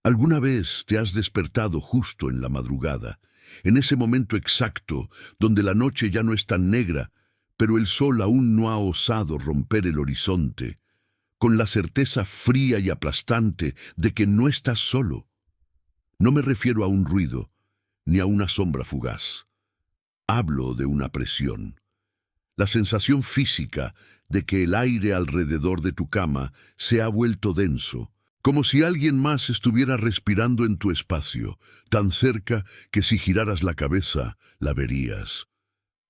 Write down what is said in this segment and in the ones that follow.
¿Alguna vez te has despertado justo en la madrugada, en ese momento exacto donde la noche ya no es tan negra, pero el sol aún no ha osado romper el horizonte, con la certeza fría y aplastante de que no estás solo? No me refiero a un ruido, ni a una sombra fugaz. Hablo de una presión. La sensación física de que el aire alrededor de tu cama se ha vuelto denso, como si alguien más estuviera respirando en tu espacio, tan cerca que si giraras la cabeza, la verías.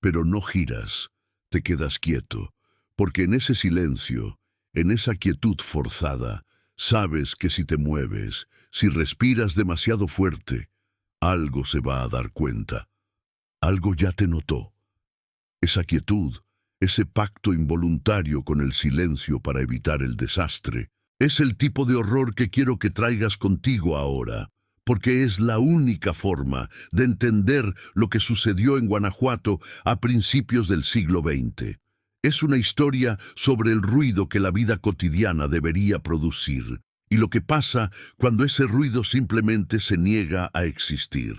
Pero no giras, te quedas quieto, porque en ese silencio, en esa quietud forzada, sabes que si te mueves, si respiras demasiado fuerte, algo se va a dar cuenta. Algo ya te notó. Esa quietud, ese pacto involuntario con el silencio para evitar el desastre, es el tipo de horror que quiero que traigas contigo ahora, porque es la única forma de entender lo que sucedió en Guanajuato a principios del siglo XX. Es una historia sobre el ruido que la vida cotidiana debería producir, y lo que pasa cuando ese ruido simplemente se niega a existir.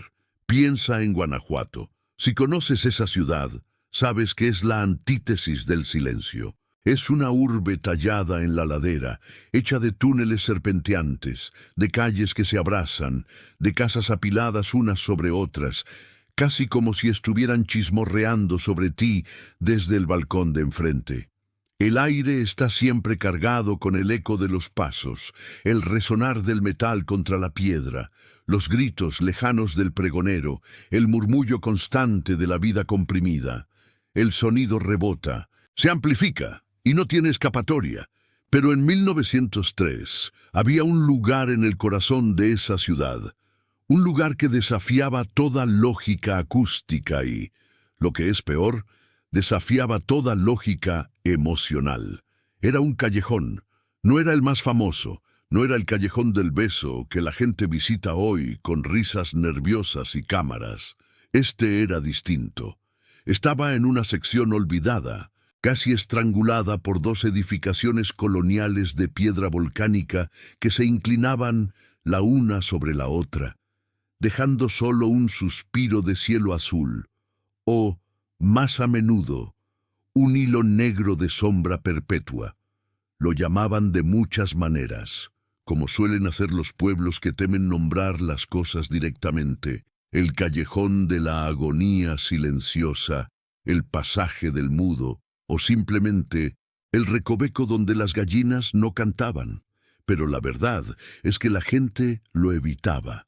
Piensa en Guanajuato. Si conoces esa ciudad, sabes que es la antítesis del silencio. Es una urbe tallada en la ladera, hecha de túneles serpenteantes, de calles que se abrazan, de casas apiladas unas sobre otras, casi como si estuvieran chismorreando sobre ti desde el balcón de enfrente. El aire está siempre cargado con el eco de los pasos, el resonar del metal contra la piedra, los gritos lejanos del pregonero, el murmullo constante de la vida comprimida. El sonido rebota, se amplifica y no tiene escapatoria. Pero en 1903 había un lugar en el corazón de esa ciudad, un lugar que desafiaba toda lógica acústica y, lo que es peor, desafiaba toda lógica emocional. Era un callejón, no era el más famoso, no era el callejón del beso que la gente visita hoy con risas nerviosas y cámaras. Este era distinto. Estaba en una sección olvidada, casi estrangulada por dos edificaciones coloniales de piedra volcánica que se inclinaban la una sobre la otra, dejando solo un suspiro de cielo azul, o, más a menudo, un hilo negro de sombra perpetua. Lo llamaban de muchas maneras, como suelen hacer los pueblos que temen nombrar las cosas directamente: el callejón de la agonía silenciosa, el pasaje del mudo, o simplemente el recoveco donde las gallinas no cantaban. Pero la verdad es que la gente lo evitaba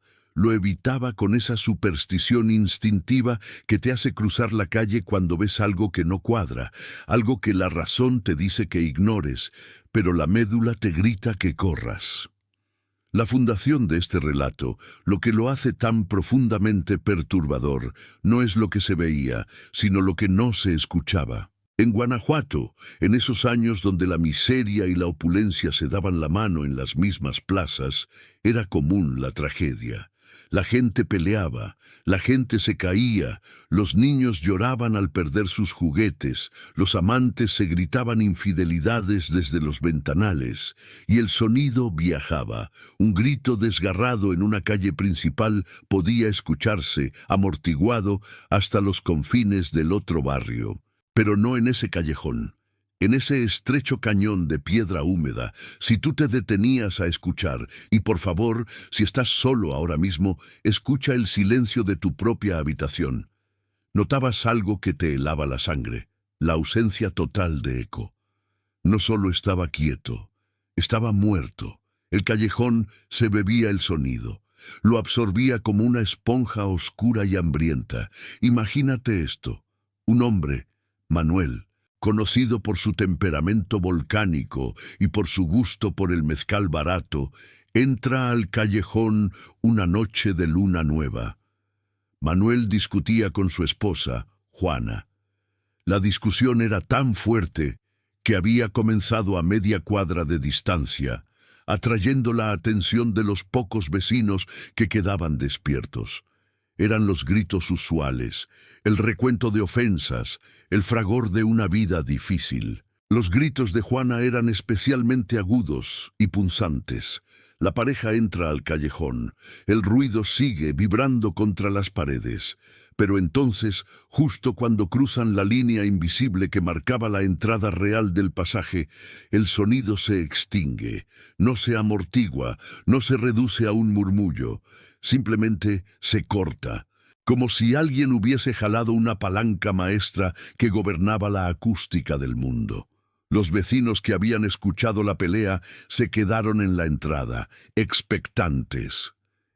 con esa superstición instintiva que te hace cruzar la calle cuando ves algo que no cuadra, algo que la razón te dice que ignores, pero la médula te grita que corras. La fundación de este relato, lo que lo hace tan profundamente perturbador, no es lo que se veía, sino lo que no se escuchaba. En Guanajuato, en esos años donde la miseria y la opulencia se daban la mano en las mismas plazas, era común la tragedia. La gente peleaba, la gente se caía, los niños lloraban al perder sus juguetes, los amantes se gritaban infidelidades desde los ventanales, y el sonido viajaba. Un grito desgarrado en una calle principal podía escucharse, amortiguado, hasta los confines del otro barrio. Pero no en ese callejón. En ese estrecho cañón de piedra húmeda, si tú te detenías a escuchar, y por favor, si estás solo ahora mismo, escucha el silencio de tu propia habitación, notabas algo que te helaba la sangre: la ausencia total de eco. No solo estaba quieto, estaba muerto. El callejón se bebía el sonido, lo absorbía como una esponja oscura y hambrienta. Imagínate esto: un hombre, Manuel, conocido por su temperamento volcánico y por su gusto por el mezcal barato, entra al callejón una noche de luna nueva. Manuel discutía con su esposa, Juana. La discusión era tan fuerte que había comenzado a media cuadra de distancia, atrayendo la atención de los pocos vecinos que quedaban despiertos. Eran los gritos usuales, el recuento de ofensas, el fragor de una vida difícil. Los gritos de Juana eran especialmente agudos y punzantes. La pareja entra al callejón. El ruido sigue vibrando contra las paredes. Pero entonces, justo cuando cruzan la línea invisible que marcaba la entrada real del pasaje, el sonido se extingue, no se amortigua, no se reduce a un murmullo, simplemente se corta, como si alguien hubiese jalado una palanca maestra que gobernaba la acústica del mundo. Los vecinos que habían escuchado la pelea se quedaron en la entrada, expectantes.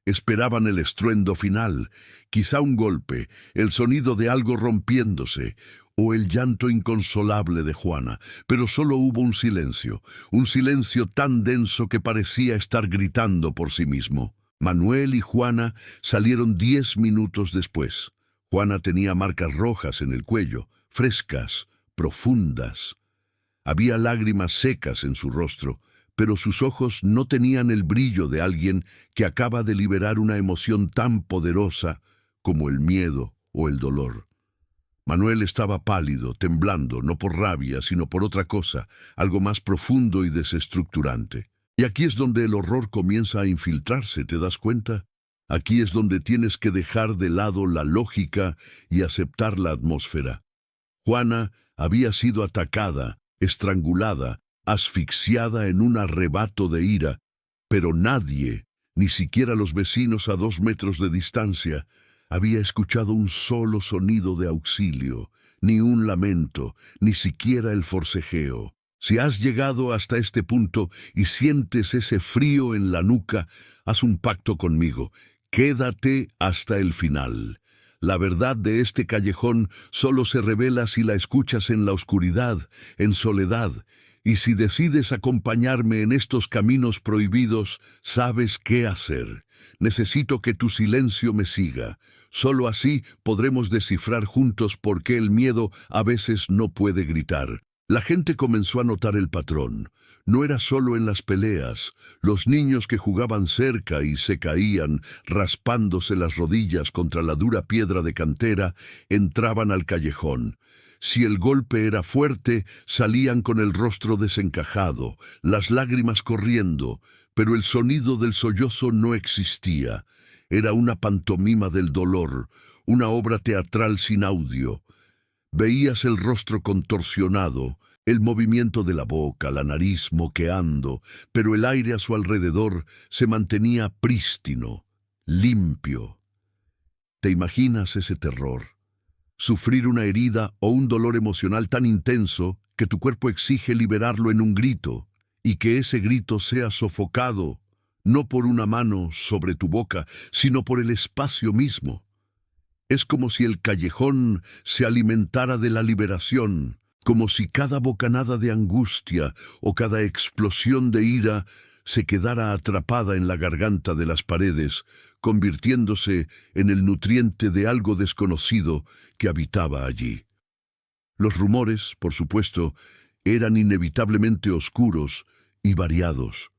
Esperaban el estruendo final, quizá un golpe, el sonido de algo rompiéndose, o el llanto inconsolable de Juana, pero solo hubo un silencio tan denso que parecía estar gritando por sí mismo. Manuel y Juana salieron 10 minutos después. Juana tenía marcas rojas en el cuello, frescas, profundas. Había lágrimas secas en su rostro, pero sus ojos no tenían el brillo de alguien que acaba de liberar una emoción tan poderosa como el miedo o el dolor. Manuel estaba pálido, temblando, no por rabia, sino por otra cosa, algo más profundo y desestructurante. Y aquí es donde el horror comienza a infiltrarse, ¿te das cuenta? Aquí es donde tienes que dejar de lado la lógica y aceptar la atmósfera. Juana había sido atacada, estrangulada, asfixiada en un arrebato de ira, pero nadie, ni siquiera los vecinos a 2 metros de distancia, había escuchado un solo sonido de auxilio, ni un lamento, ni siquiera el forcejeo. Si has llegado hasta este punto y sientes ese frío en la nuca, haz un pacto conmigo. Quédate hasta el final. La verdad de este callejón solo se revela si la escuchas en la oscuridad, en soledad, y si decides acompañarme en estos caminos prohibidos, sabes qué hacer. Necesito que tu silencio me siga. Solo así podremos descifrar juntos por qué el miedo a veces no puede gritar. La gente comenzó a notar el patrón. No era solo en las peleas. Los niños que jugaban cerca y se caían, raspándose las rodillas contra la dura piedra de cantera, entraban al callejón. Si el golpe era fuerte, salían con el rostro desencajado, las lágrimas corriendo, pero el sonido del sollozo no existía. Era una pantomima del dolor, una obra teatral sin audio. Veías el rostro contorsionado, el movimiento de la boca, la nariz moqueando, pero el aire a su alrededor se mantenía prístino, limpio. ¿Te imaginas ese terror? Sufrir una herida o un dolor emocional tan intenso que tu cuerpo exige liberarlo en un grito, y que ese grito sea sofocado, no por una mano sobre tu boca, sino por el espacio mismo. Es como si el callejón se alimentara de la liberación, como si cada bocanada de angustia o cada explosión de ira se quedara atrapada en la garganta de las paredes, convirtiéndose en el nutriente de algo desconocido que habitaba allí. Los rumores, por supuesto, eran inevitablemente oscuros y variados.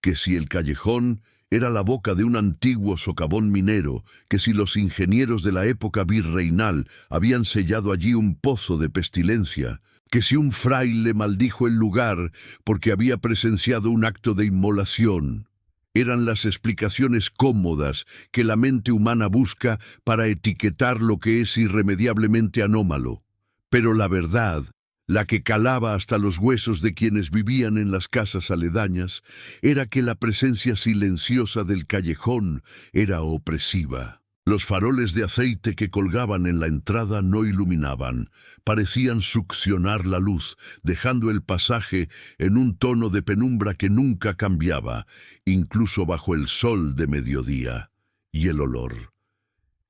Que si el callejón era la boca de un antiguo socavón minero, que si los ingenieros de la época virreinal habían sellado allí un pozo de pestilencia, que si un fraile maldijo el lugar porque había presenciado un acto de inmolación. Eran las explicaciones cómodas que la mente humana busca para etiquetar lo que es irremediablemente anómalo. Pero la verdad, la que calaba hasta los huesos de quienes vivían en las casas aledañas, era que la presencia silenciosa del callejón era opresiva. Los faroles de aceite que colgaban en la entrada no iluminaban, parecían succionar la luz, dejando el pasaje en un tono de penumbra que nunca cambiaba, incluso bajo el sol de mediodía. Y el olor.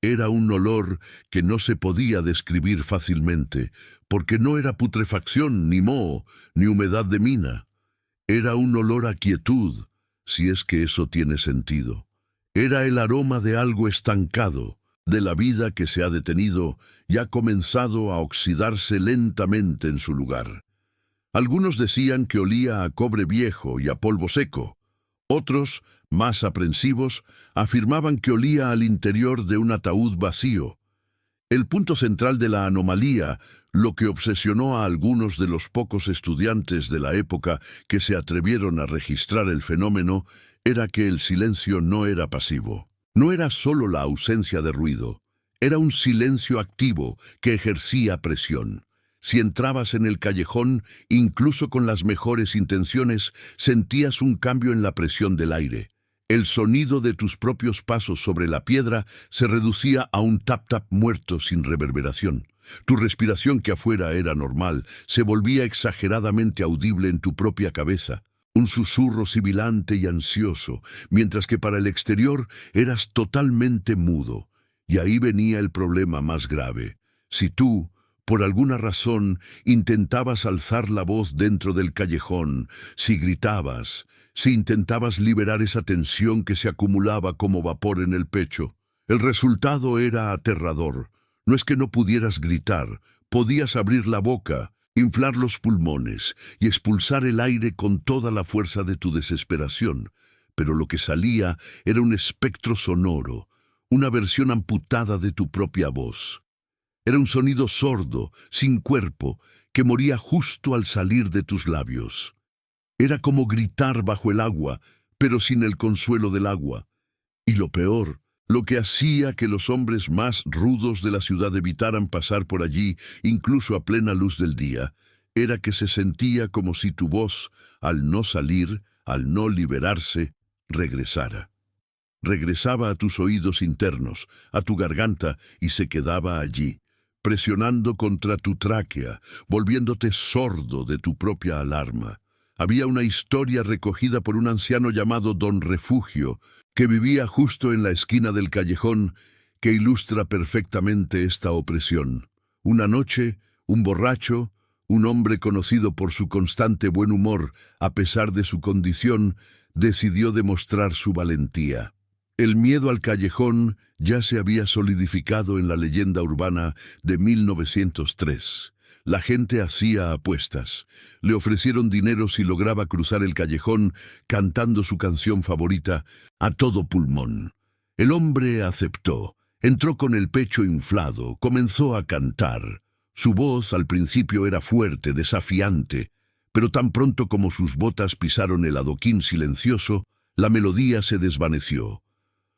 Era un olor que no se podía describir fácilmente, porque no era putrefacción, ni moho, ni humedad de mina. Era un olor a quietud, si es que eso tiene sentido. Era el aroma de algo estancado, de la vida que se ha detenido y ha comenzado a oxidarse lentamente en su lugar. Algunos decían que olía a cobre viejo y a polvo seco. Otros, más aprensivos, afirmaban que olía al interior de un ataúd vacío. El punto central de la anomalía, lo que obsesionó a algunos de los pocos estudiantes de la época que se atrevieron a registrar el fenómeno, era que el silencio no era pasivo. No era solo la ausencia de ruido, era un silencio activo que ejercía presión. Si entrabas en el callejón, incluso con las mejores intenciones, sentías un cambio en la presión del aire. El sonido de tus propios pasos sobre la piedra se reducía a un tap-tap muerto sin reverberación. Tu respiración, que afuera era normal, se volvía exageradamente audible en tu propia cabeza. Un susurro sibilante y ansioso, mientras que para el exterior eras totalmente mudo. Y ahí venía el problema más grave. Si tú, por alguna razón, intentabas alzar la voz dentro del callejón, si gritabas, si intentabas liberar esa tensión que se acumulaba como vapor en el pecho, el resultado era aterrador. No es que no pudieras gritar, podías abrir la boca, inflar los pulmones y expulsar el aire con toda la fuerza de tu desesperación, pero lo que salía era un espectro sonoro, una versión amputada de tu propia voz. Era un sonido sordo, sin cuerpo, que moría justo al salir de tus labios. Era como gritar bajo el agua, pero sin el consuelo del agua. Y lo peor, lo que hacía que los hombres más rudos de la ciudad evitaran pasar por allí, incluso a plena luz del día, era que se sentía como si tu voz, al no salir, al no liberarse, regresara. Regresaba a tus oídos internos, a tu garganta, y se quedaba allí, presionando contra tu tráquea, volviéndote sordo de tu propia alarma. Había una historia recogida por un anciano llamado Don Refugio, que vivía justo en la esquina del callejón, que ilustra perfectamente esta opresión. Una noche, un borracho, un hombre conocido por su constante buen humor, a pesar de su condición, decidió demostrar su valentía. El miedo al callejón ya se había solidificado en la leyenda urbana de 1903. La gente hacía apuestas. Le ofrecieron dinero si lograba cruzar el callejón cantando su canción favorita a todo pulmón. El hombre aceptó. Entró con el pecho inflado, comenzó a cantar. Su voz al principio era fuerte, desafiante, pero tan pronto como sus botas pisaron el adoquín silencioso, la melodía se desvaneció.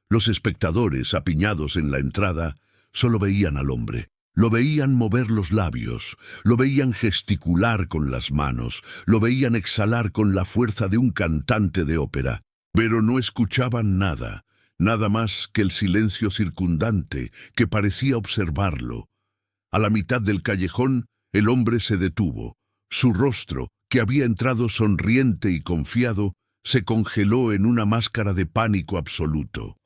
Los espectadores, apiñados en la entrada, solo veían al hombre. Lo veían mover los labios, lo veían gesticular con las manos, lo veían exhalar con la fuerza de un cantante de ópera, pero no escuchaban nada, nada más que el silencio circundante que parecía observarlo. A la mitad del callejón, el hombre se detuvo. Su rostro, que había entrado sonriente y confiado, se congeló en una máscara de pánico absoluto.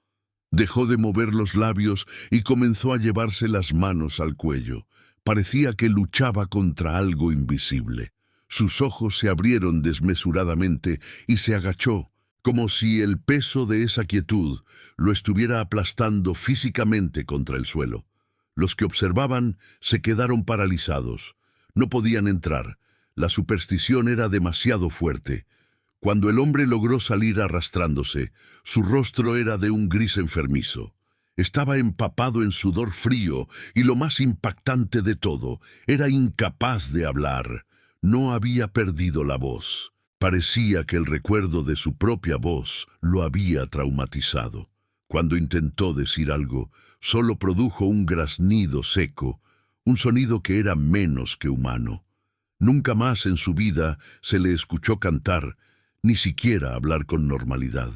Dejó de mover los labios y comenzó a llevarse las manos al cuello. Parecía que luchaba contra algo invisible. Sus ojos se abrieron desmesuradamente y se agachó, como si el peso de esa quietud lo estuviera aplastando físicamente contra el suelo. Los que observaban se quedaron paralizados. No podían entrar. La superstición era demasiado fuerte. Cuando el hombre logró salir arrastrándose, su rostro era de un gris enfermizo. Estaba empapado en sudor frío y lo más impactante de todo, era incapaz de hablar. No había perdido la voz. Parecía que el recuerdo de su propia voz lo había traumatizado. Cuando intentó decir algo, solo produjo un graznido seco, un sonido que era menos que humano. Nunca más en su vida se le escuchó cantar, ni siquiera hablar con normalidad.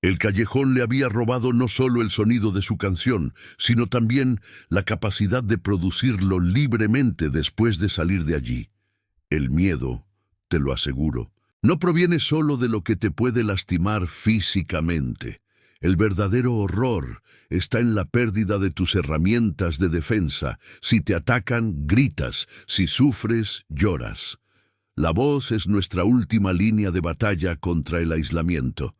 El callejón le había robado no solo el sonido de su canción, sino también la capacidad de producirlo libremente después de salir de allí. El miedo, te lo aseguro, no proviene solo de lo que te puede lastimar físicamente. El verdadero horror está en la pérdida de tus herramientas de defensa. Si te atacan, gritas. Si sufres, lloras. La voz es nuestra última línea de batalla contra el aislamiento.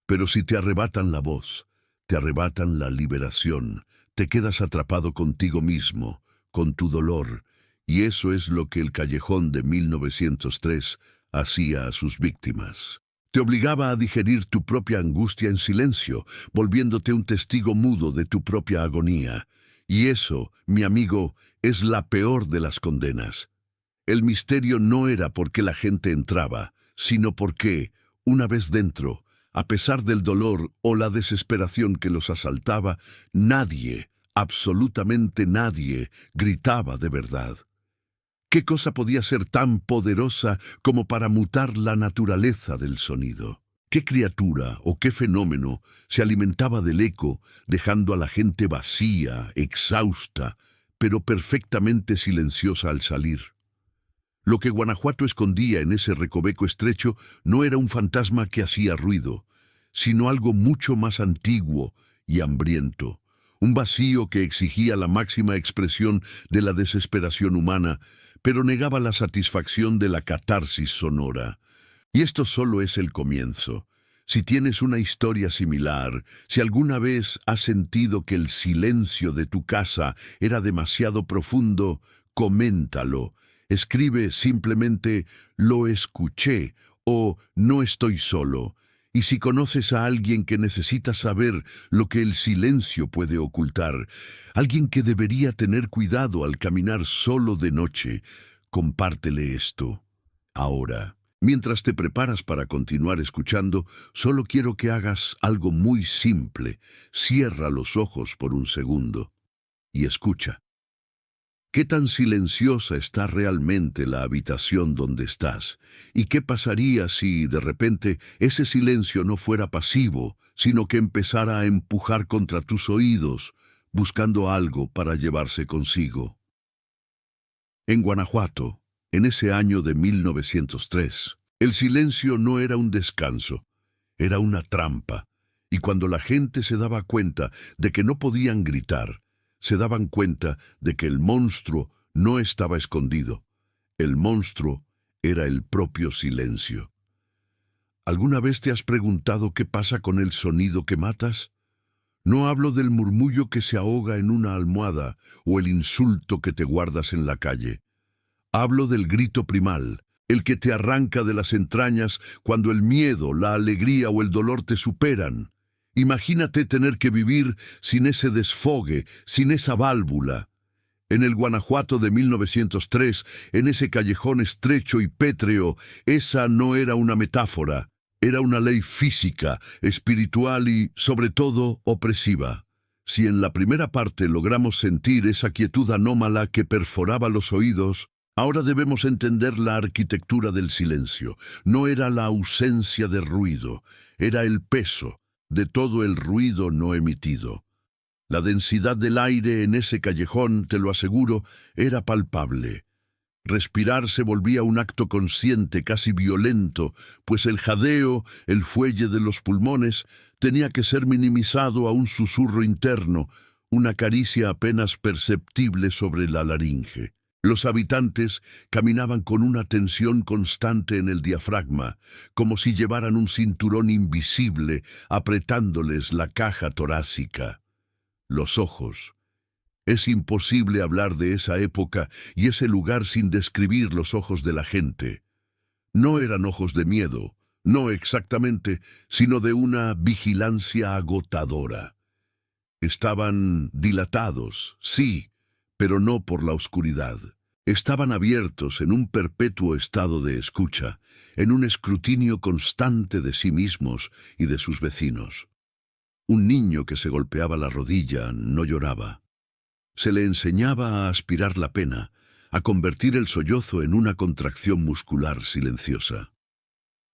Pero si te arrebatan la voz, te arrebatan la liberación, te quedas atrapado contigo mismo, con tu dolor, y eso es lo que el callejón de 1903 hacía a sus víctimas. Te obligaba a digerir tu propia angustia en silencio, volviéndote un testigo mudo de tu propia agonía. Y eso, mi amigo, es la peor de las condenas. El misterio no era por qué la gente entraba, sino porque, una vez dentro, A pesar del dolor o la desesperación que los asaltaba, nadie, absolutamente nadie, gritaba de verdad. ¿Qué cosa podía ser tan poderosa como para mutar la naturaleza del sonido? ¿Qué criatura o qué fenómeno se alimentaba del eco, dejando a la gente vacía, exhausta, pero perfectamente silenciosa al salir? Lo que Guanajuato escondía en ese recoveco estrecho no era un fantasma que hacía ruido, sino algo mucho más antiguo y hambriento, un vacío que exigía la máxima expresión de la desesperación humana, pero negaba la satisfacción de la catarsis sonora. Y esto solo es el comienzo. Si tienes una historia similar, si alguna vez has sentido que el silencio de tu casa era demasiado profundo, coméntalo. Escribe simplemente «lo escuché» o «no estoy solo». Y si conoces a alguien que necesita saber lo que el silencio puede ocultar, alguien que debería tener cuidado al caminar solo de noche, compártele esto. Ahora, mientras te preparas para continuar escuchando, solo quiero que hagas algo muy simple. Cierra los ojos por un segundo y escucha. ¿Qué tan silenciosa está realmente la habitación donde estás? ¿Y qué pasaría si, de repente, ese silencio no fuera pasivo, sino que empezara a empujar contra tus oídos, buscando algo para llevarse consigo? En Guanajuato, en ese año de 1903, el silencio no era un descanso, era una trampa, y cuando la gente se daba cuenta de que no podían gritar, se daban cuenta de que el monstruo no estaba escondido. El monstruo era el propio silencio. ¿Alguna vez te has preguntado qué pasa con el sonido que matas? No hablo del murmullo que se ahoga en una almohada o el insulto que te guardas en la calle. Hablo del grito primal, el que te arranca de las entrañas cuando el miedo, la alegría o el dolor te superan. Imagínate tener que vivir sin ese desfogue, sin esa válvula. En el Guanajuato de 1903, en ese callejón estrecho y pétreo, esa no era una metáfora, era una ley física, espiritual y, sobre todo, opresiva. Si en la primera parte logramos sentir esa quietud anómala que perforaba los oídos, ahora debemos entender la arquitectura del silencio. No era la ausencia de ruido, era el peso de todo el ruido no emitido. La densidad del aire en ese callejón, te lo aseguro, era palpable. Respirar se volvía un acto consciente, casi violento, pues el jadeo, el fuelle de los pulmones, tenía que ser minimizado a un susurro interno, una caricia apenas perceptible sobre la laringe. Los habitantes caminaban con una tensión constante en el diafragma, como si llevaran un cinturón invisible apretándoles la caja torácica. Los ojos. Es imposible hablar de esa época y ese lugar sin describir los ojos de la gente. No eran ojos de miedo, no exactamente, sino de una vigilancia agotadora. Estaban dilatados, sí, pero no por la oscuridad. Estaban abiertos en un perpetuo estado de escucha, en un escrutinio constante de sí mismos y de sus vecinos. Un niño que se golpeaba la rodilla no lloraba. Se le enseñaba a aspirar la pena, a convertir el sollozo en una contracción muscular silenciosa.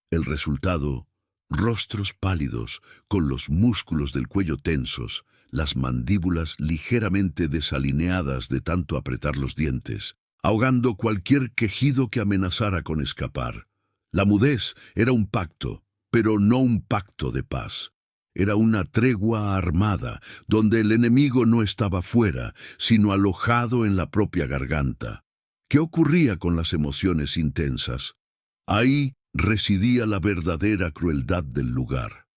El resultado, rostros pálidos, con los músculos del cuello tensos, las mandíbulas ligeramente desalineadas de tanto apretar los dientes, ahogando cualquier quejido que amenazara con escapar. La mudez era un pacto, pero no un pacto de paz. Era una tregua armada, donde el enemigo no estaba fuera, sino alojado en la propia garganta. ¿Qué ocurría con las emociones intensas? Ahí residía la verdadera crueldad del lugar.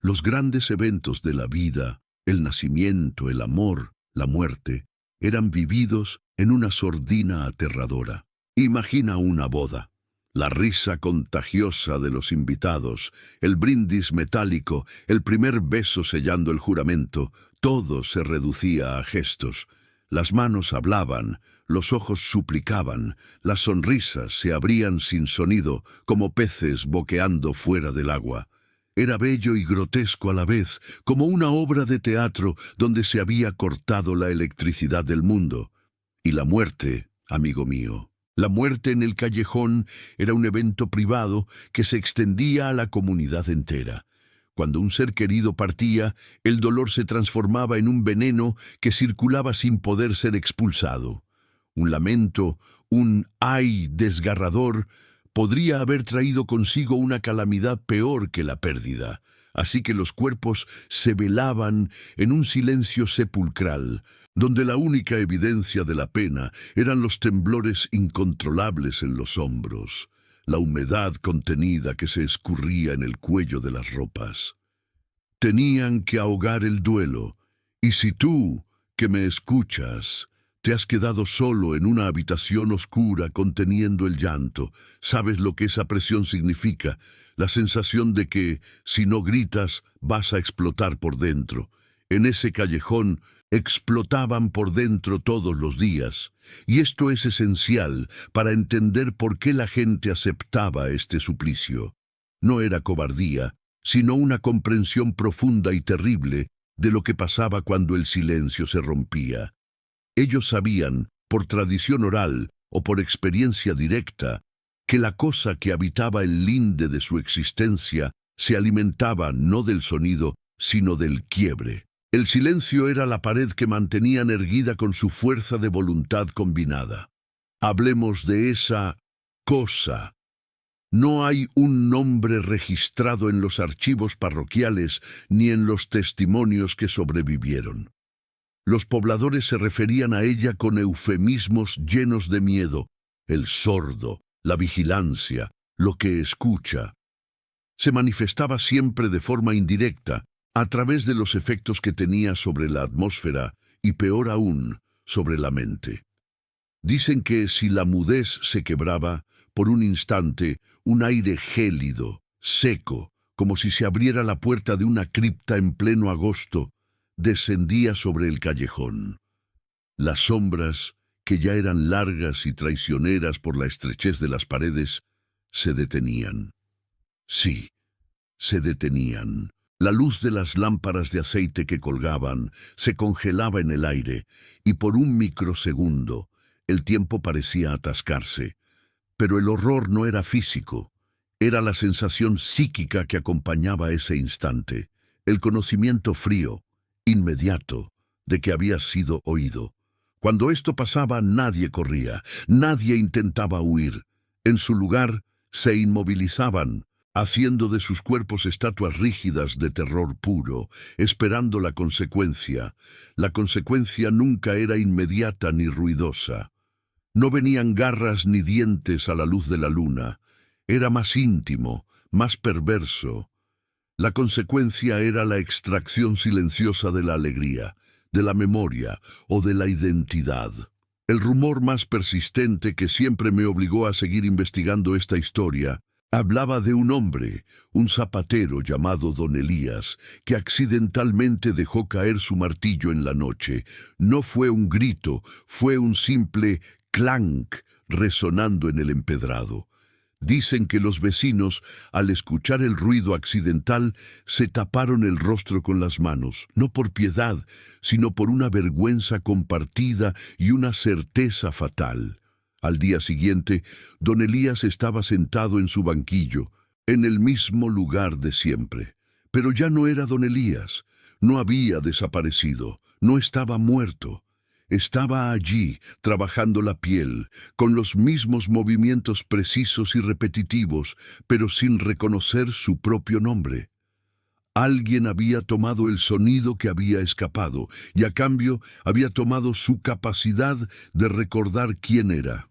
Los grandes eventos de la vida, el nacimiento, el amor, la muerte, eran vividos en una sordina aterradora. Imagina una boda. La risa contagiosa de los invitados, el brindis metálico, el primer beso sellando el juramento, todo se reducía a gestos. Las manos hablaban, los ojos suplicaban, las sonrisas se abrían sin sonido, como peces boqueando fuera del agua. Era bello y grotesco a la vez, como una obra de teatro donde se había cortado la electricidad del mundo. Y la muerte, amigo mío. La muerte en el callejón era un evento privado que se extendía a la comunidad entera. Cuando un ser querido partía, el dolor se transformaba en un veneno que circulaba sin poder ser expulsado. Un lamento, un ay desgarrador, podría haber traído consigo una calamidad peor que la pérdida. Así que los cuerpos se velaban en un silencio sepulcral, donde la única evidencia de la pena eran los temblores incontrolables en los hombros, la humedad contenida que se escurría en el cuello de las ropas. Tenían que ahogar el duelo, y si tú, que me escuchas, te has quedado solo en una habitación oscura conteniendo el llanto, sabes lo que esa presión significa, la sensación de que, si no gritas, vas a explotar por dentro. En ese callejón explotaban por dentro todos los días, y esto es esencial para entender por qué la gente aceptaba este suplicio. No era cobardía, sino una comprensión profunda y terrible de lo que pasaba cuando el silencio se rompía. Ellos sabían, por tradición oral o por experiencia directa, que la cosa que habitaba el linde de su existencia se alimentaba no del sonido, sino del quiebre. El silencio era la pared que mantenían erguida con su fuerza de voluntad combinada. Hablemos de esa cosa. No hay un nombre registrado en los archivos parroquiales ni en los testimonios que sobrevivieron. Los pobladores se referían a ella con eufemismos llenos de miedo: el sordo, la vigilancia, lo que escucha. Se manifestaba siempre de forma indirecta, a través de los efectos que tenía sobre la atmósfera y, peor aún, sobre la mente. Dicen que si la mudez se quebraba, por un instante, un aire gélido, seco, como si se abriera la puerta de una cripta en pleno agosto, descendía sobre el callejón. Las sombras, que ya eran largas y traicioneras por la estrechez de las paredes, se detenían. Sí, se detenían. La luz de las lámparas de aceite que colgaban se congelaba en el aire, y por un microsegundo el tiempo parecía atascarse. Pero el horror no era físico, era la sensación psíquica que acompañaba ese instante, el conocimiento frío, inmediato, de que había sido oído. Cuando esto pasaba, nadie corría, nadie intentaba huir. En su lugar, se inmovilizaban, haciendo de sus cuerpos estatuas rígidas de terror puro, esperando la consecuencia. La consecuencia nunca era inmediata ni ruidosa. No venían garras ni dientes a la luz de la luna. Era más íntimo, más perverso. La consecuencia era la extracción silenciosa de la alegría, de la memoria o de la identidad. El rumor más persistente que siempre me obligó a seguir investigando esta historia hablaba de un hombre, un zapatero llamado Don Elías, que accidentalmente dejó caer su martillo en la noche. No fue un grito, fue un simple clank resonando en el empedrado. Dicen que los vecinos, al escuchar el ruido accidental, se taparon el rostro con las manos, no por piedad, sino por una vergüenza compartida y una certeza fatal. Al día siguiente, don Elías estaba sentado en su banquillo, en el mismo lugar de siempre. Pero ya no era don Elías, no había desaparecido, no estaba muerto. Estaba allí, trabajando la piel, con los mismos movimientos precisos y repetitivos, pero sin reconocer su propio nombre. Alguien había tomado el sonido que había escapado, y a cambio había tomado su capacidad de recordar quién era.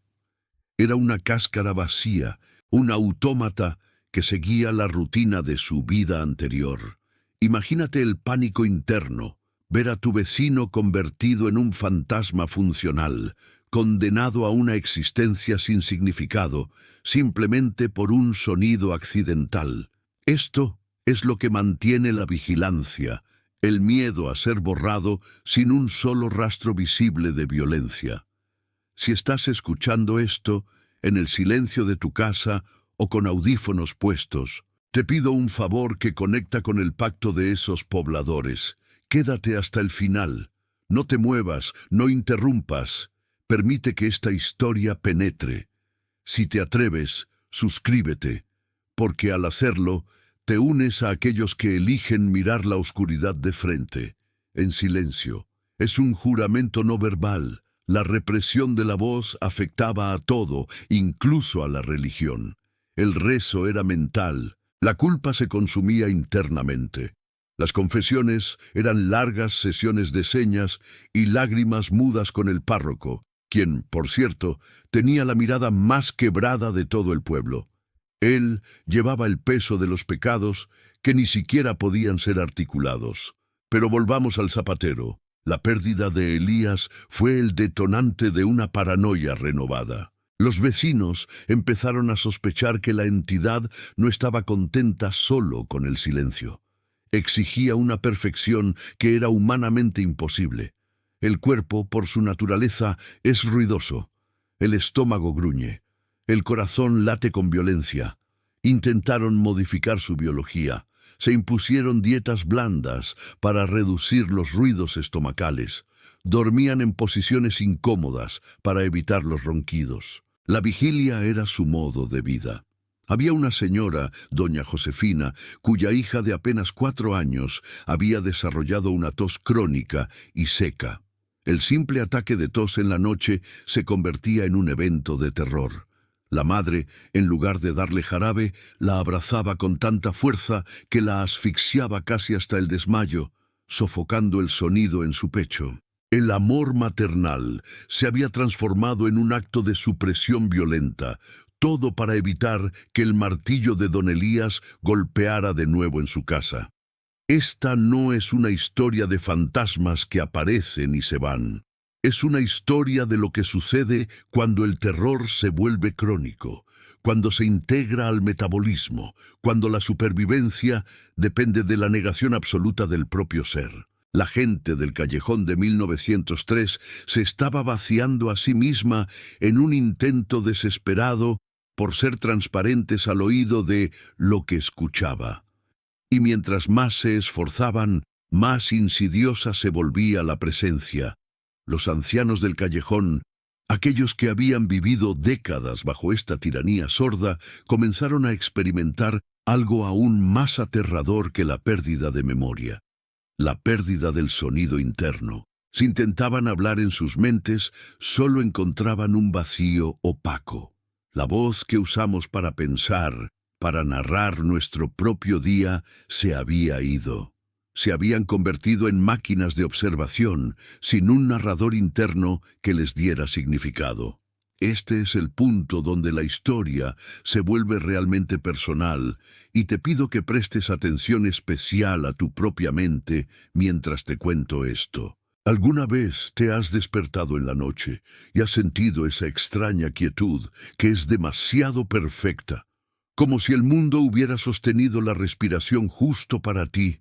Era una cáscara vacía, un autómata que seguía la rutina de su vida anterior. Imagínate el pánico interno, ver a tu vecino convertido en un fantasma funcional, condenado a una existencia sin significado, simplemente por un sonido accidental. Esto es lo que mantiene la vigilancia, el miedo a ser borrado sin un solo rastro visible de violencia. Si estás escuchando esto, en el silencio de tu casa o con audífonos puestos, Te pido un favor que conecta con el pacto de esos pobladores. Quédate hasta el final. No te muevas, no interrumpas. Permite que esta historia penetre. Si te atreves, suscríbete, porque al hacerlo, te unes a aquellos que eligen mirar la oscuridad de frente, en silencio. Es un juramento no verbal. La represión de la voz afectaba a todo, incluso a la religión. El rezo era mental. La culpa se consumía internamente. Las confesiones eran largas sesiones de señas y lágrimas mudas con el párroco, quien, por cierto, tenía la mirada más quebrada de todo el pueblo. Él llevaba el peso de los pecados que ni siquiera podían ser articulados. Pero volvamos al zapatero. La pérdida de Elías fue el detonante de una paranoia renovada. Los vecinos empezaron a sospechar que la entidad no estaba contenta solo con el silencio. Exigía una perfección que era humanamente imposible. El cuerpo, por su naturaleza, es ruidoso. El estómago gruñe. El corazón late con violencia. Intentaron modificar su biología. Se impusieron dietas blandas para reducir los ruidos estomacales. Dormían en posiciones incómodas para evitar los ronquidos. La vigilia era su modo de vida. Había una señora, doña Josefina, cuya hija de apenas 4 años había desarrollado una tos crónica y seca. El simple ataque de tos en la noche se convertía en un evento de terror. La madre, en lugar de darle jarabe, la abrazaba con tanta fuerza que la asfixiaba casi hasta el desmayo, sofocando el sonido en su pecho. El amor maternal se había transformado en un acto de supresión violenta, todo para evitar que el martillo de don Elías golpeara de nuevo en su casa. Esta no es una historia de fantasmas que aparecen y se van. Es una historia de lo que sucede cuando el terror se vuelve crónico, cuando se integra al metabolismo, cuando la supervivencia depende de la negación absoluta del propio ser. La gente del callejón de 1903 se estaba vaciando a sí misma en un intento desesperado por ser transparentes al oído de lo que escuchaba. Y mientras más se esforzaban, más insidiosa se volvía la presencia. Los ancianos del callejón, aquellos que habían vivido décadas bajo esta tiranía sorda, comenzaron a experimentar algo aún más aterrador que la pérdida de memoria. La pérdida del sonido interno. Si intentaban hablar en sus mentes, solo encontraban un vacío opaco. La voz que usamos para pensar, para narrar nuestro propio día, se había ido. Se habían convertido en máquinas de observación, sin un narrador interno que les diera significado. Este es el punto donde la historia se vuelve realmente personal, y te pido que prestes atención especial a tu propia mente mientras te cuento esto. ¿Alguna vez te has despertado en la noche y has sentido esa extraña quietud que es demasiado perfecta, como si el mundo hubiera sostenido la respiración justo para ti?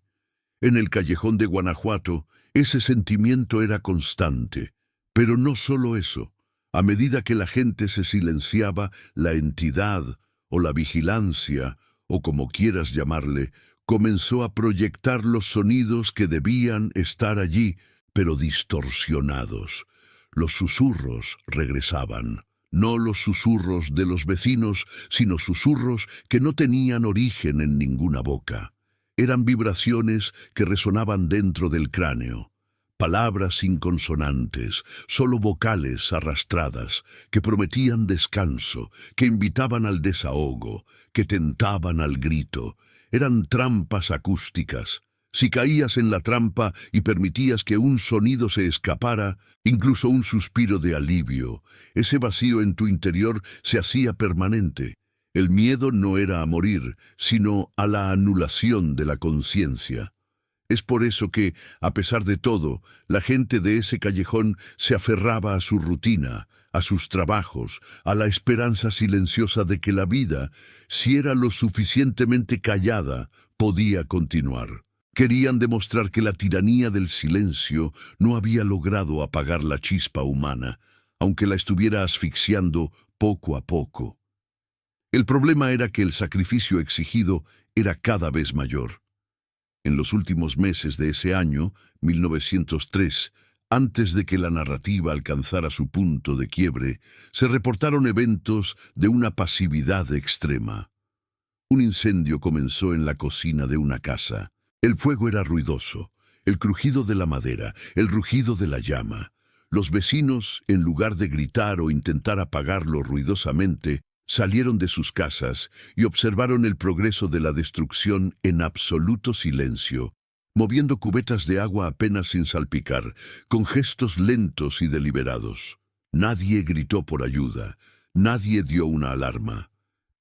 En el callejón de Guanajuato, ese sentimiento era constante. Pero no solo eso. A medida que la gente se silenciaba, la entidad, o la vigilancia, o como quieras llamarle, comenzó a proyectar los sonidos que debían estar allí, pero distorsionados. Los susurros regresaban. No los susurros de los vecinos, sino susurros que no tenían origen en ninguna boca. Eran vibraciones que resonaban dentro del cráneo, palabras sin consonantes, solo vocales arrastradas, que prometían descanso, que invitaban al desahogo, que tentaban al grito. Eran trampas acústicas. Si caías en la trampa y permitías que un sonido se escapara, incluso un suspiro de alivio, ese vacío en tu interior se hacía permanente. El miedo no era a morir, sino a la anulación de la conciencia. Es por eso que, a pesar de todo, la gente de ese callejón se aferraba a su rutina, a sus trabajos, a la esperanza silenciosa de que la vida, si era lo suficientemente callada, podía continuar. Querían demostrar que la tiranía del silencio no había logrado apagar la chispa humana, aunque la estuviera asfixiando poco a poco. El problema era que el sacrificio exigido era cada vez mayor. En los últimos meses de ese año, 1903, antes de que la narrativa alcanzara su punto de quiebre, se reportaron eventos de una pasividad extrema. Un incendio comenzó en la cocina de una casa. El fuego era ruidoso, el crujido de la madera, el rugido de la llama. Los vecinos, en lugar de gritar o intentar apagarlo ruidosamente, salieron de sus casas y observaron el progreso de la destrucción en absoluto silencio, moviendo cubetas de agua apenas sin salpicar, con gestos lentos y deliberados. Nadie gritó por ayuda, nadie dio una alarma.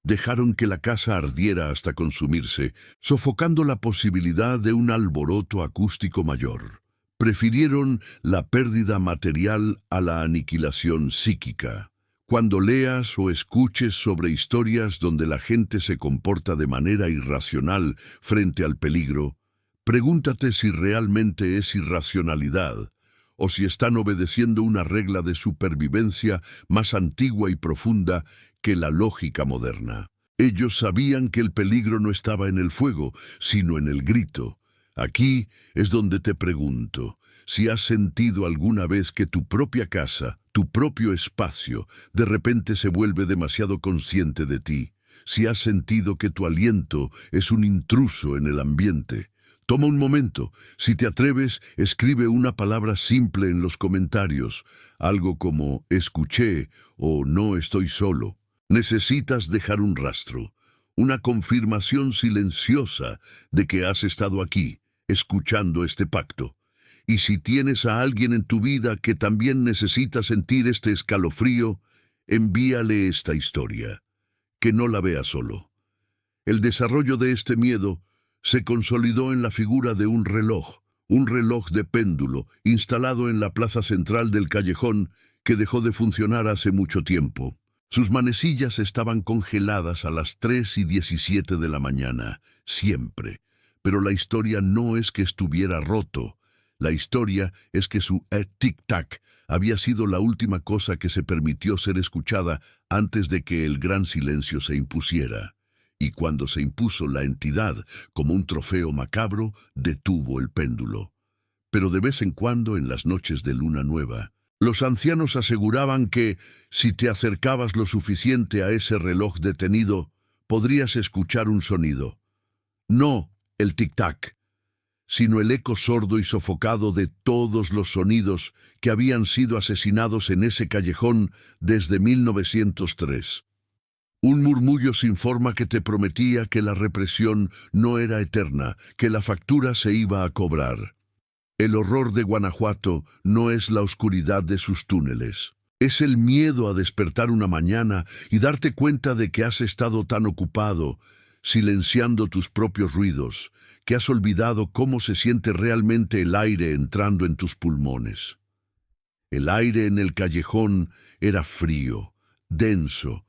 Dejaron que la casa ardiera hasta consumirse, sofocando la posibilidad de un alboroto acústico mayor. Prefirieron la pérdida material a la aniquilación psíquica. Cuando leas o escuches sobre historias donde la gente se comporta de manera irracional frente al peligro, pregúntate si realmente es irracionalidad o si están obedeciendo una regla de supervivencia más antigua y profunda que la lógica moderna. Ellos sabían que el peligro no estaba en el fuego, sino en el grito. Aquí es donde te pregunto, si has sentido alguna vez que tu propia casa, tu propio espacio, de repente se vuelve demasiado consciente de ti. Si has sentido que tu aliento es un intruso en el ambiente. Toma un momento. Si te atreves, escribe una palabra simple en los comentarios, algo como escuché o no estoy solo. Necesitas dejar un rastro, una confirmación silenciosa de que has estado aquí, escuchando este pacto. Y si tienes a alguien en tu vida que también necesita sentir este escalofrío, envíale esta historia. Que no la vea solo. El desarrollo de este miedo se consolidó en la figura de un reloj de péndulo, instalado en la plaza central del callejón que dejó de funcionar hace mucho tiempo. Sus manecillas estaban congeladas a las 3:17 de la mañana, siempre. Pero la historia no es que estuviera roto. La historia es que su tic-tac había sido la última cosa que se permitió ser escuchada antes de que el gran silencio se impusiera. Y cuando se impuso la entidad como un trofeo macabro, detuvo el péndulo. Pero de vez en cuando, en las noches de luna nueva, los ancianos aseguraban que, si te acercabas lo suficiente a ese reloj detenido, podrías escuchar un sonido. No el tic-tac, sino el eco sordo y sofocado de todos los sonidos que habían sido asesinados en ese callejón desde 1903. Un murmullo sin forma que te prometía que la represión no era eterna, que la factura se iba a cobrar. El horror de Guanajuato no es la oscuridad de sus túneles. Es el miedo a despertar una mañana y darte cuenta de que has estado tan ocupado, silenciando tus propios ruidos, que has olvidado cómo se siente realmente el aire entrando en tus pulmones. El aire en el callejón era frío, denso,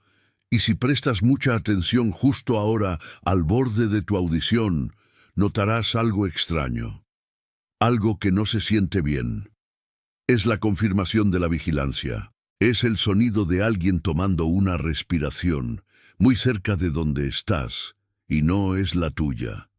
y si prestas mucha atención justo ahora al borde de tu audición, notarás algo extraño, algo que no se siente bien. Es la confirmación de la vigilancia. Es el sonido de alguien tomando una respiración, muy cerca de donde estás, y no es la tuya.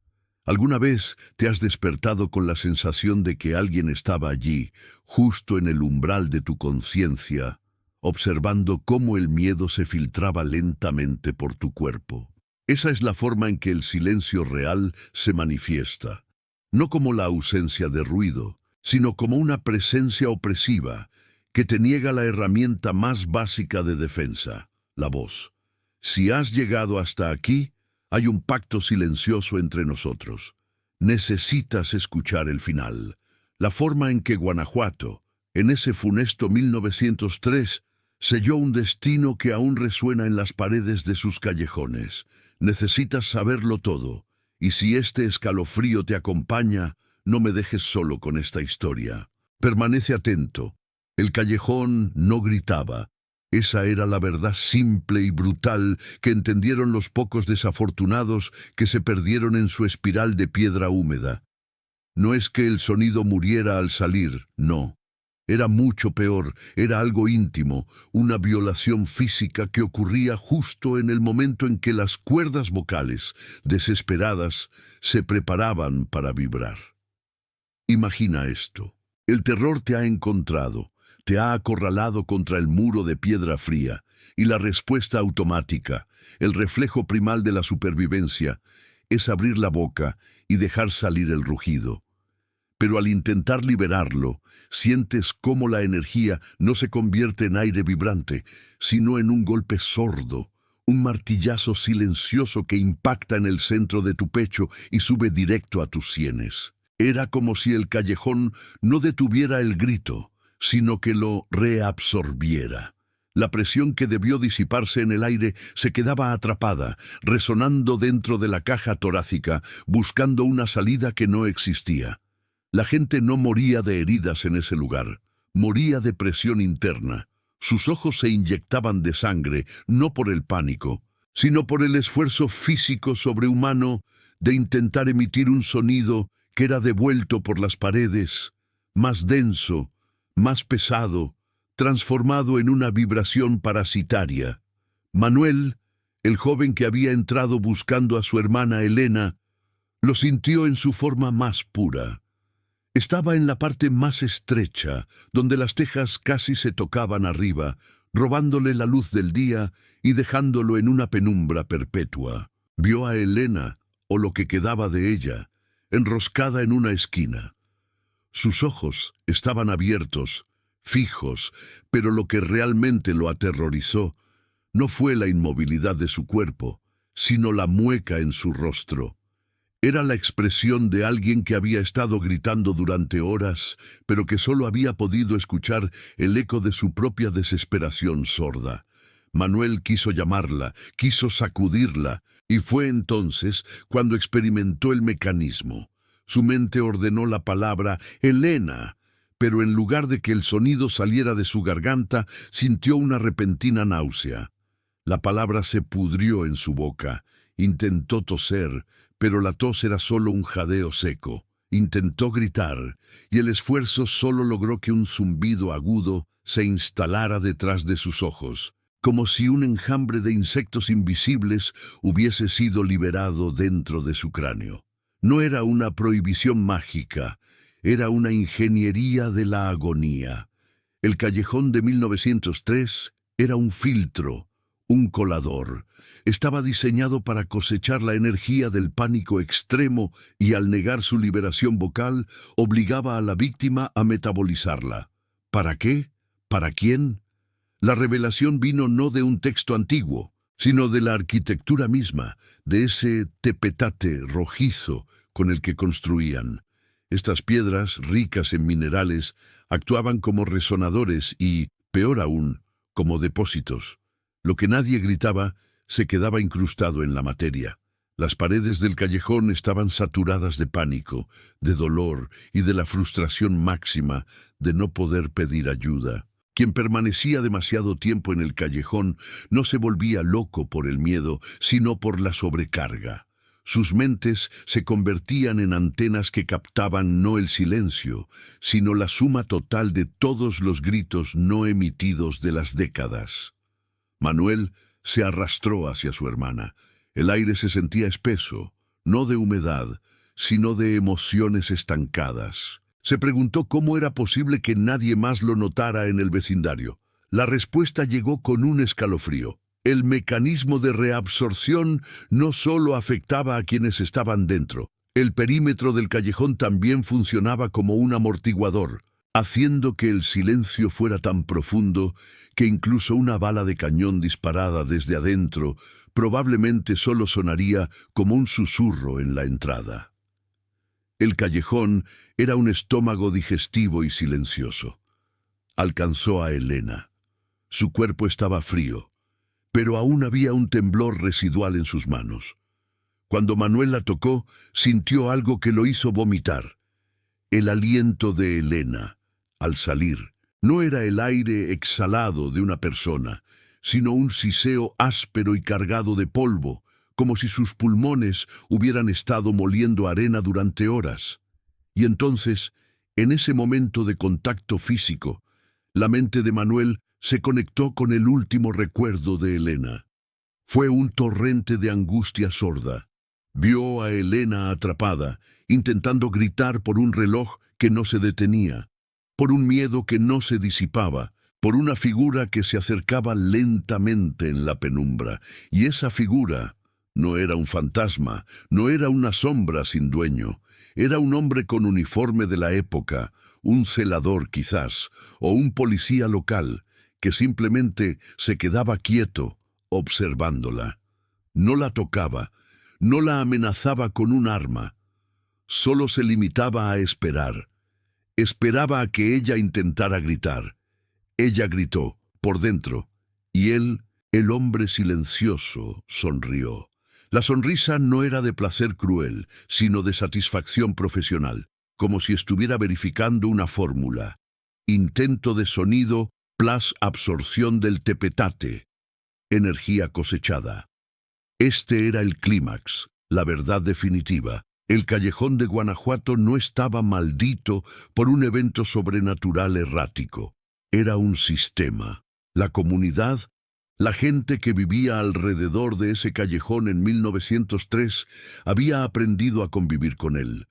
¿Alguna vez te has despertado con la sensación de que alguien estaba allí, justo en el umbral de tu conciencia, observando cómo el miedo se filtraba lentamente por tu cuerpo? Esa es la forma en que el silencio real se manifiesta, no como la ausencia de ruido, sino como una presencia opresiva que te niega la herramienta más básica de defensa, la voz. Si has llegado hasta aquí, hay un pacto silencioso entre nosotros. Necesitas escuchar el final, la forma en que Guanajuato, en ese funesto 1903, selló un destino que aún resuena en las paredes de sus callejones. Necesitas saberlo todo, y si este escalofrío te acompaña, no me dejes solo con esta historia. Permanece atento. El callejón no gritaba. Esa era la verdad simple y brutal que entendieron los pocos desafortunados que se perdieron en su espiral de piedra húmeda. No es que el sonido muriera al salir, no. Era mucho peor, era algo íntimo, una violación física que ocurría justo en el momento en que las cuerdas vocales, desesperadas, se preparaban para vibrar. Imagina esto. El terror te ha encontrado, te ha acorralado contra el muro de piedra fría, y la respuesta automática, el reflejo primal de la supervivencia, es abrir la boca y dejar salir el rugido. Pero al intentar liberarlo, sientes cómo la energía no se convierte en aire vibrante, sino en un golpe sordo, un martillazo silencioso que impacta en el centro de tu pecho y sube directo a tus sienes. Era como si el callejón no detuviera el grito, sino que lo reabsorbiera. La presión que debió disiparse en el aire se quedaba atrapada, resonando dentro de la caja torácica, buscando una salida que no existía. La gente no moría de heridas en ese lugar, moría de presión interna. Sus ojos se inyectaban de sangre, no por el pánico, sino por el esfuerzo físico sobrehumano de intentar emitir un sonido que era devuelto por las paredes, más denso, más pesado, transformado en una vibración parasitaria. Manuel, el joven que había entrado buscando a su hermana Elena, lo sintió en su forma más pura. Estaba en la parte más estrecha, donde las tejas casi se tocaban arriba, robándole la luz del día y dejándolo en una penumbra perpetua. Vio a Elena, o lo que quedaba de ella, enroscada en una esquina. Sus ojos estaban abiertos, fijos, pero lo que realmente lo aterrorizó no fue la inmovilidad de su cuerpo, sino la mueca en su rostro. Era la expresión de alguien que había estado gritando durante horas, pero que solo había podido escuchar el eco de su propia desesperación sorda. Manuel quiso llamarla, quiso sacudirla, y fue entonces cuando experimentó el mecanismo. Su mente ordenó la palabra «Elena», pero en lugar de que el sonido saliera de su garganta, sintió una repentina náusea. La palabra se pudrió en su boca. Intentó toser, pero la tos era solo un jadeo seco. Intentó gritar, y el esfuerzo solo logró que un zumbido agudo se instalara detrás de sus ojos, como si un enjambre de insectos invisibles hubiese sido liberado dentro de su cráneo. No era una prohibición mágica, era una ingeniería de la agonía. El callejón de 1903 era un filtro, un colador. Estaba diseñado para cosechar la energía del pánico extremo y al negar su liberación vocal, obligaba a la víctima a metabolizarla. ¿Para qué? ¿Para quién? La revelación vino no de un texto antiguo, sino de la arquitectura misma, de ese tepetate rojizo con el que construían. Estas piedras, ricas en minerales, actuaban como resonadores y, peor aún, como depósitos. Lo que nadie gritaba se quedaba incrustado en la materia. Las paredes del callejón estaban saturadas de pánico, de dolor y de la frustración máxima de no poder pedir ayuda. Quien permanecía demasiado tiempo en el callejón no se volvía loco por el miedo, sino por la sobrecarga. Sus mentes se convertían en antenas que captaban no el silencio, sino la suma total de todos los gritos no emitidos de las décadas. Manuel se arrastró hacia su hermana. El aire se sentía espeso, no de humedad, sino de emociones estancadas. Se preguntó cómo era posible que nadie más lo notara en el vecindario. La respuesta llegó con un escalofrío. El mecanismo de reabsorción no solo afectaba a quienes estaban dentro. El perímetro del callejón también funcionaba como un amortiguador, haciendo que el silencio fuera tan profundo que incluso una bala de cañón disparada desde adentro probablemente solo sonaría como un susurro en la entrada. El callejón era un estómago digestivo y silencioso. Alcanzó a Elena. Su cuerpo estaba frío, pero aún había un temblor residual en sus manos. Cuando Manuel la tocó, sintió algo que lo hizo vomitar. El aliento de Elena, al salir, no era el aire exhalado de una persona, sino un siseo áspero y cargado de polvo, como si sus pulmones hubieran estado moliendo arena durante horas. Y entonces, En ese momento de contacto físico, la mente de Manuel se conectó con el último recuerdo de Elena. Fue un torrente de angustia sorda. Vio a Elena atrapada, intentando gritar por un reloj que no se detenía, por un miedo que no se disipaba, por una figura que se acercaba lentamente en la penumbra. Y esa figura no era un fantasma, no era una sombra sin dueño. Era un hombre con uniforme de la época, un celador quizás, o un policía local, que simplemente se quedaba quieto, observándola. No la tocaba, no la amenazaba con un arma, solo se limitaba a esperar. Esperaba a que ella intentara gritar. Ella gritó, por dentro, y él, el hombre silencioso, sonrió. La sonrisa no era de placer cruel, sino de satisfacción profesional, como si estuviera verificando una fórmula. Intento de sonido plus absorción del tepetate. Energía cosechada. Este era el clímax, la verdad definitiva. El callejón de Guanajuato no estaba maldito por un evento sobrenatural errático. Era un sistema. La comunidad, la gente que vivía alrededor de ese callejón en 1903, había aprendido a convivir con él.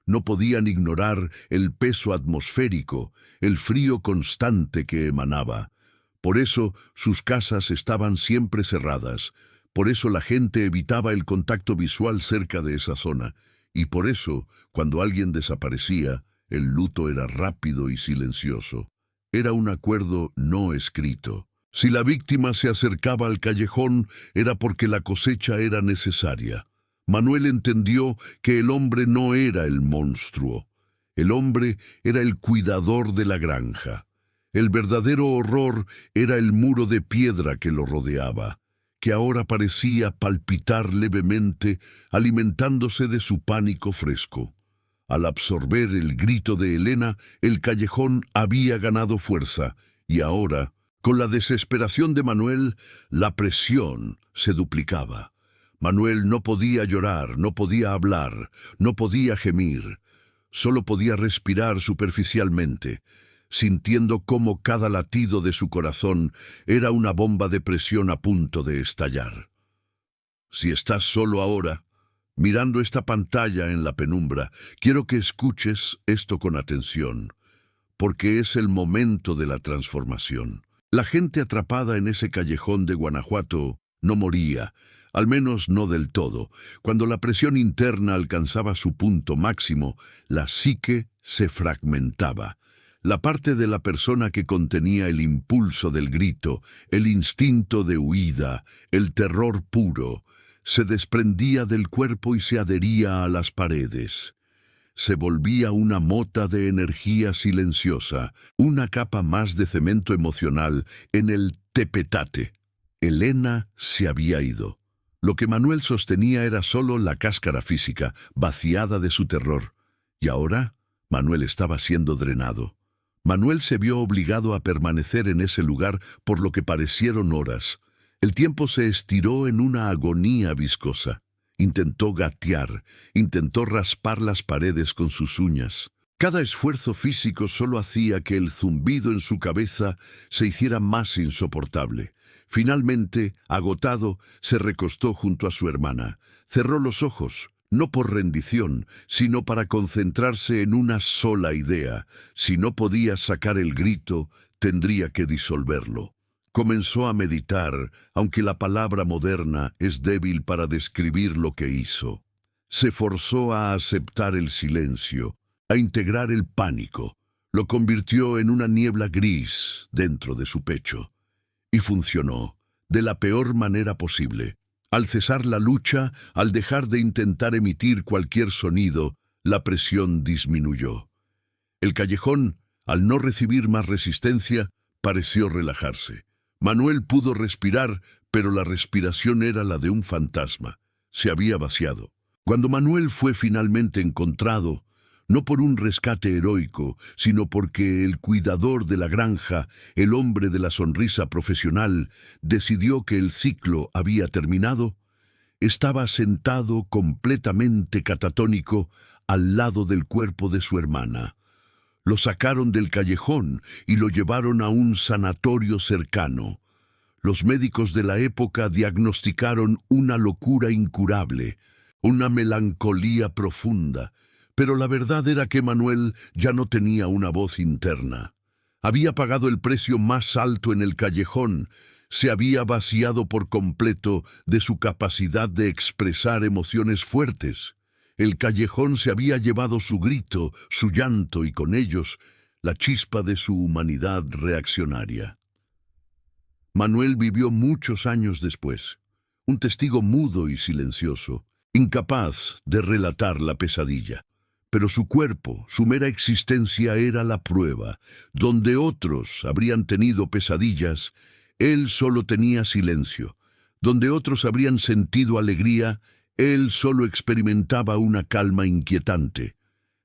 No podían ignorar el peso atmosférico, el frío constante que emanaba. Por eso sus casas estaban siempre cerradas. Por eso la gente evitaba el contacto visual cerca de esa zona. Y por eso, cuando alguien desaparecía, el luto era rápido y silencioso. Era un acuerdo no escrito. Si la víctima se acercaba al callejón, era porque la cosecha era necesaria. Manuel entendió que el hombre no era el monstruo. El hombre era el cuidador de la granja. El verdadero horror era el muro de piedra que lo rodeaba, que ahora parecía palpitar levemente, alimentándose de su pánico fresco. Al absorber el grito de Elena, el callejón había ganado fuerza, y ahora, con la desesperación de Manuel, la presión se duplicaba. Manuel no podía llorar, no podía hablar, no podía gemir. Solo podía respirar superficialmente, sintiendo cómo cada latido de su corazón era una bomba de presión a punto de estallar. Si estás solo ahora, mirando esta pantalla en la penumbra, quiero que escuches esto con atención, porque es el momento de la transformación. La gente atrapada en ese callejón de Guanajuato no moría, al menos no del todo. Cuando la presión interna alcanzaba su punto máximo, la psique se fragmentaba. La parte de la persona que contenía el impulso del grito, el instinto de huida, el terror puro, se desprendía del cuerpo y se adhería a las paredes. Se volvía una mota de energía silenciosa, una capa más de cemento emocional en el tepetate. Elena se había ido. Lo que Manuel sostenía era solo la cáscara física, vaciada de su terror. Y ahora, Manuel estaba siendo drenado. Manuel se vio obligado a permanecer en ese lugar por lo que parecieron horas. El tiempo se estiró en una agonía viscosa. Intentó gatear, intentó raspar las paredes con sus uñas. Cada esfuerzo físico solo hacía que el zumbido en su cabeza se hiciera más insoportable. Finalmente, agotado, se recostó junto a su hermana. Cerró los ojos, no por rendición, sino para concentrarse en una sola idea. Si no podía sacar el grito, tendría que disolverlo. Comenzó a meditar, aunque la palabra moderna es débil para describir lo que hizo. Se forzó a aceptar el silencio, a integrar el pánico. Lo convirtió en una niebla gris dentro de su pecho. Y funcionó, de la peor manera posible. Al cesar la lucha, al dejar de intentar emitir cualquier sonido, la presión disminuyó. El callejón, al no recibir más resistencia, pareció relajarse. Manuel pudo respirar, pero la respiración era la de un fantasma. Se había vaciado. Cuando Manuel fue finalmente encontrado, no por un rescate heroico, sino porque el cuidador de la granja, el hombre de la sonrisa profesional, decidió que el ciclo había terminado, estaba sentado completamente catatónico al lado del cuerpo de su hermana. Lo sacaron del callejón y lo llevaron a un sanatorio cercano. Los médicos de la época diagnosticaron una locura incurable, una melancolía profunda, pero la verdad era que Manuel ya no tenía una voz interna. Había pagado el precio más alto en el callejón, se había vaciado por completo de su capacidad de expresar emociones fuertes. El callejón se había llevado su grito, su llanto y con ellos la chispa de su humanidad reaccionaria. Manuel vivió muchos años después, un testigo mudo y silencioso, incapaz de relatar la pesadilla. Pero su cuerpo, su mera existencia era la prueba. Donde otros habrían tenido pesadillas, él solo tenía silencio. Donde otros habrían sentido alegría, él solo experimentaba una calma inquietante.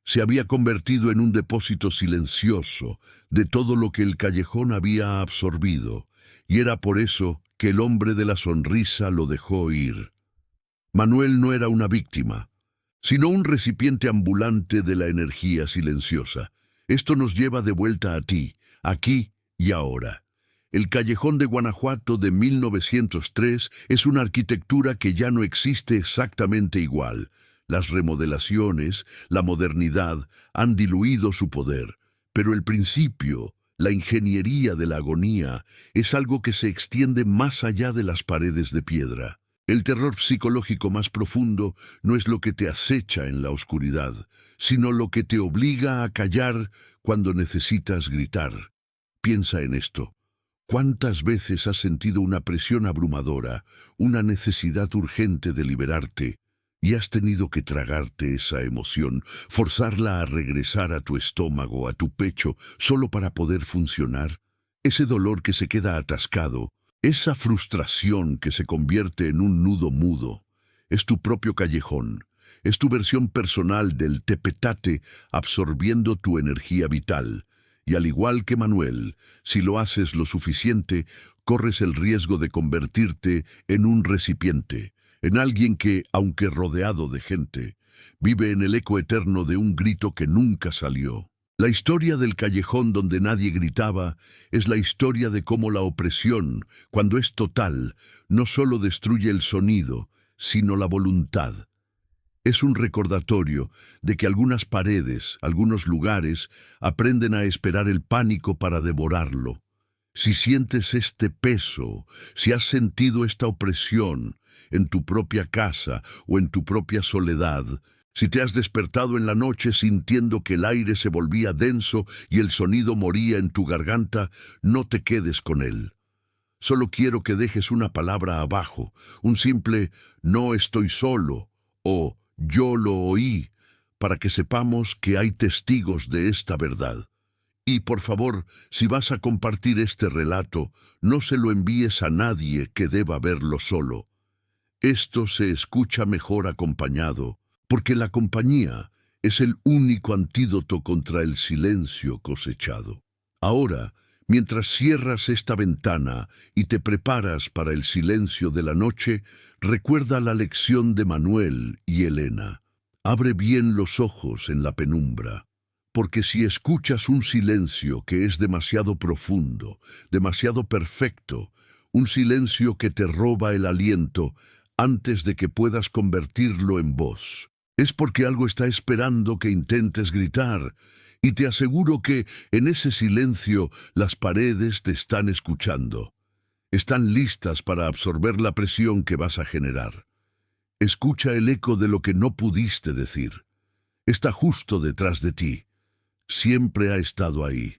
Se había convertido en un depósito silencioso de todo lo que el callejón había absorbido, y era por eso que el hombre de la sonrisa lo dejó ir. Manuel no era una víctima, sino un recipiente ambulante de la energía silenciosa. Esto nos lleva de vuelta a ti, aquí y ahora. El Callejón de Guanajuato de 1903 es una arquitectura que ya no existe exactamente igual. Las remodelaciones, la modernidad han diluido su poder, pero el principio, la ingeniería de la agonía, es algo que se extiende más allá de las paredes de piedra. El terror psicológico más profundo no es lo que te acecha en la oscuridad, sino lo que te obliga a callar cuando necesitas gritar. Piensa en esto. ¿Cuántas veces has sentido una presión abrumadora, una necesidad urgente de liberarte, y has tenido que tragarte esa emoción, forzarla a regresar a tu estómago, a tu pecho, solo para poder funcionar? Ese dolor que se queda atascado, esa frustración que se convierte en un nudo mudo, es tu propio callejón, es tu versión personal del tepetate absorbiendo tu energía vital. Y al igual que Manuel, si lo haces lo suficiente, corres el riesgo de convertirte en un recipiente, en alguien que, aunque rodeado de gente, vive en el eco eterno de un grito que nunca salió. La historia del callejón donde nadie gritaba es la historia de cómo la opresión, cuando es total, no solo destruye el sonido, sino la voluntad. Es un recordatorio de que algunas paredes, algunos lugares, aprenden a esperar el pánico para devorarlo. Si sientes este peso, si has sentido esta opresión en tu propia casa o en tu propia soledad, si te has despertado en la noche sintiendo que el aire se volvía denso y el sonido moría en tu garganta, no te quedes con él. Solo quiero que dejes una palabra abajo, un simple «no estoy solo» o «yo lo oí», para que sepamos que hay testigos de esta verdad. Y por favor, si vas a compartir este relato, no se lo envíes a nadie que deba verlo solo. Esto se escucha mejor acompañado, porque la compañía es el único antídoto contra el silencio cosechado. Ahora, mientras cierras esta ventana y te preparas para el silencio de la noche, recuerda la lección de Manuel y Elena. Abre bien los ojos en la penumbra, porque si escuchas un silencio que es demasiado profundo, demasiado perfecto, un silencio que te roba el aliento antes de que puedas convertirlo en voz, es porque algo está esperando que intentes gritar, y te aseguro que en ese silencio las paredes te están escuchando. Están listas para absorber la presión que vas a generar. Escucha el eco de lo que no pudiste decir. Está justo detrás de ti. Siempre ha estado ahí.